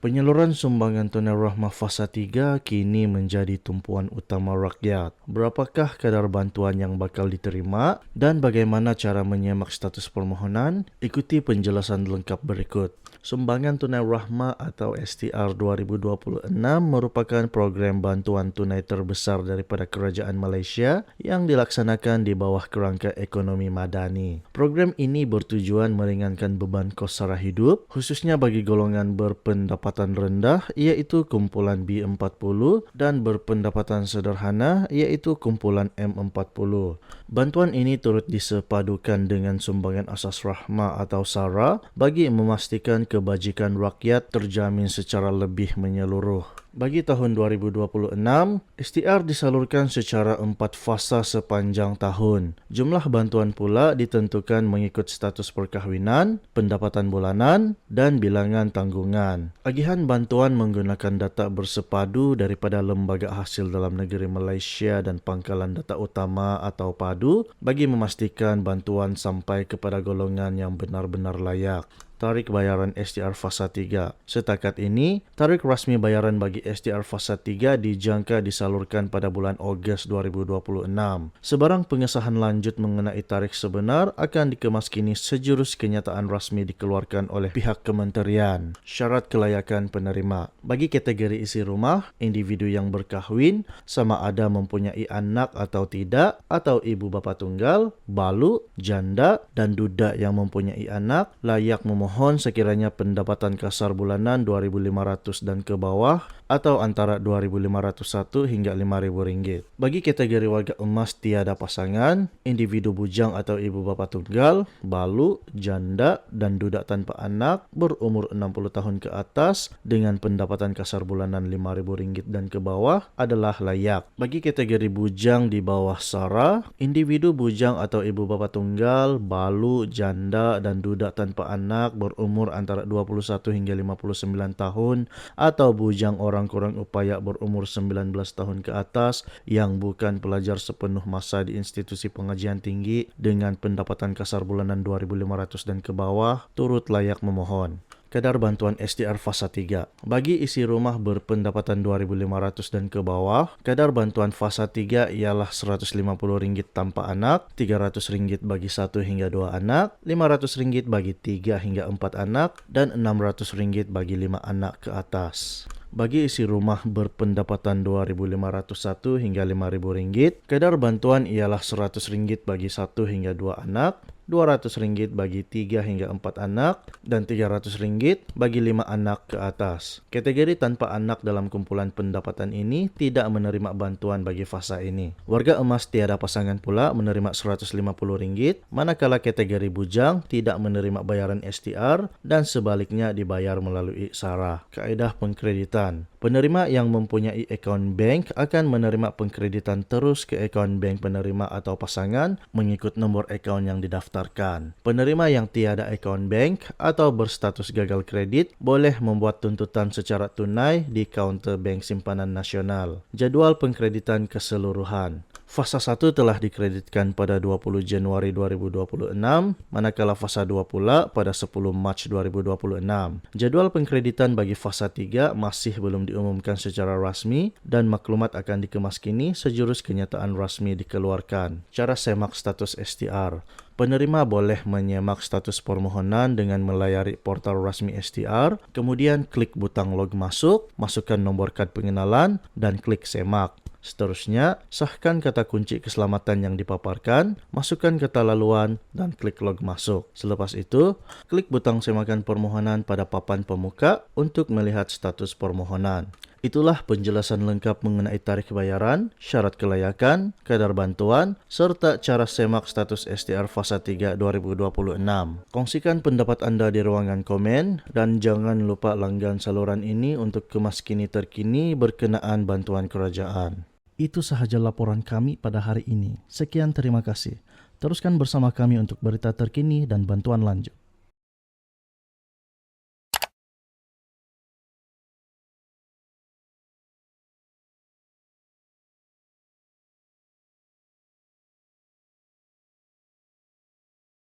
Penyaluran sumbangan tunai rahmah fasa 3 kini menjadi tumpuan utama rakyat. Berapakah kadar bantuan yang bakal diterima dan bagaimana cara menyemak status permohonan? Ikuti penjelasan lengkap berikut. Sumbangan tunai rahmah atau STR 2026 merupakan program bantuan tunai terbesar daripada kerajaan Malaysia yang dilaksanakan di bawah kerangka ekonomi madani. Program ini bertujuan meringankan beban kos sara hidup, khususnya bagi golongan berpendapatan rendah iaitu kumpulan B40 dan berpendapatan sederhana iaitu kumpulan M40. Bantuan ini turut disepadukan dengan sumbangan asas rahmah atau SARA bagi memastikan kebajikan rakyat terjamin secara lebih menyeluruh. Bagi tahun 2026, STR disalurkan secara 4 fasa sepanjang tahun. Jumlah bantuan pula ditentukan mengikut status perkahwinan, pendapatan bulanan dan bilangan tanggungan. Agihan bantuan menggunakan data bersepadu daripada Lembaga Hasil Dalam Negeri Malaysia dan Pangkalan Data Utama atau PADU bagi memastikan bantuan sampai kepada golongan yang benar-benar layak. Tarik bayaran STR Fasa 3. Setakat ini, tarik rasmi bayaran bagi STR Fasa 3 dijangka disalurkan pada bulan Ogos 2026. Sebarang pengesahan lanjut mengenai tarik sebenar akan dikemaskini sejurus kenyataan rasmi dikeluarkan oleh pihak kementerian. Syarat kelayakan penerima. Bagi kategori isi rumah, individu yang berkahwin, sama ada mempunyai anak atau tidak, atau ibu bapa tunggal, balu, janda dan duda yang mempunyai anak, layak memohon sekiranya pendapatan kasar bulanan 2,500 dan ke bawah atau antara 2,501 hingga 5,000 ringgit. Bagi kategori warga emas tiada pasangan, individu bujang atau ibu bapa tunggal, balu, janda dan duda tanpa anak berumur 60 tahun ke atas dengan pendapatan kasar bulanan 5,000 ringgit dan ke bawah adalah layak. Bagi kategori bujang di bawah SARA, individu bujang atau ibu bapa tunggal, balu, janda dan duda tanpa anak berumur antara 21 hingga 59 tahun atau bujang orang kurang upaya berumur 19 tahun ke atas yang bukan pelajar sepenuh masa di institusi pengajian tinggi dengan pendapatan kasar bulanan 2,500 dan ke bawah turut layak memohon. Kadar bantuan STR Fasa 3. Bagi isi rumah berpendapatan 2,500 dan ke bawah, kadar bantuan Fasa 3 ialah RM150 tanpa anak, RM300 bagi 1 hingga 2 anak, RM500 bagi 3 hingga 4 anak, dan RM600 bagi 5 anak ke atas. Bagi isi rumah berpendapatan RM2,501 hingga RM5,000, kadar bantuan ialah RM100 bagi 1 hingga 2 anak, RM200 bagi 3 hingga 4 anak, dan RM300 bagi 5 anak ke atas. Kategori tanpa anak dalam kumpulan pendapatan ini tidak menerima bantuan bagi fasa ini. Warga emas tiada pasangan pula menerima RM150, manakala kategori bujang tidak menerima bayaran STR dan sebaliknya dibayar melalui SARA. Kaedah pengkreditan. Penerima yang mempunyai akaun bank akan menerima pengkreditan terus ke akaun bank penerima atau pasangan mengikut nombor akaun yang didaftarkan. Penerima yang tiada akaun bank atau berstatus gagal kredit boleh membuat tuntutan secara tunai di kaunter Bank Simpanan Nasional. Jadual pengkreditan keseluruhan. Fasa 1 telah dikreditkan pada 20 Januari 2026, manakala fasa 2 pula pada 10 Mac 2026. Jadual pengkreditan bagi fasa 3 masih belum diumumkan secara rasmi dan maklumat akan dikemaskini sejurus kenyataan rasmi dikeluarkan. Cara semak status STR. Penerima boleh menyemak status permohonan dengan melayari portal rasmi STR, kemudian klik butang log masuk, masukkan nombor kad pengenalan dan klik semak. Seterusnya, sahkan kata kunci keselamatan yang dipaparkan, masukkan kata laluan dan klik log masuk. Selepas itu, klik butang semakan permohonan pada papan pemuka untuk melihat status permohonan. Itulah penjelasan lengkap mengenai tarikh bayaran, syarat kelayakan, kadar bantuan, serta cara semak status STR Fasa 3 2026. Kongsikan pendapat anda di ruangan komen dan jangan lupa langgan saluran ini untuk kemaskini terkini berkenaan bantuan kerajaan. Itu sahaja laporan kami pada hari ini. Sekian, terima kasih. Teruskan bersama kami untuk berita terkini dan bantuan lanjut.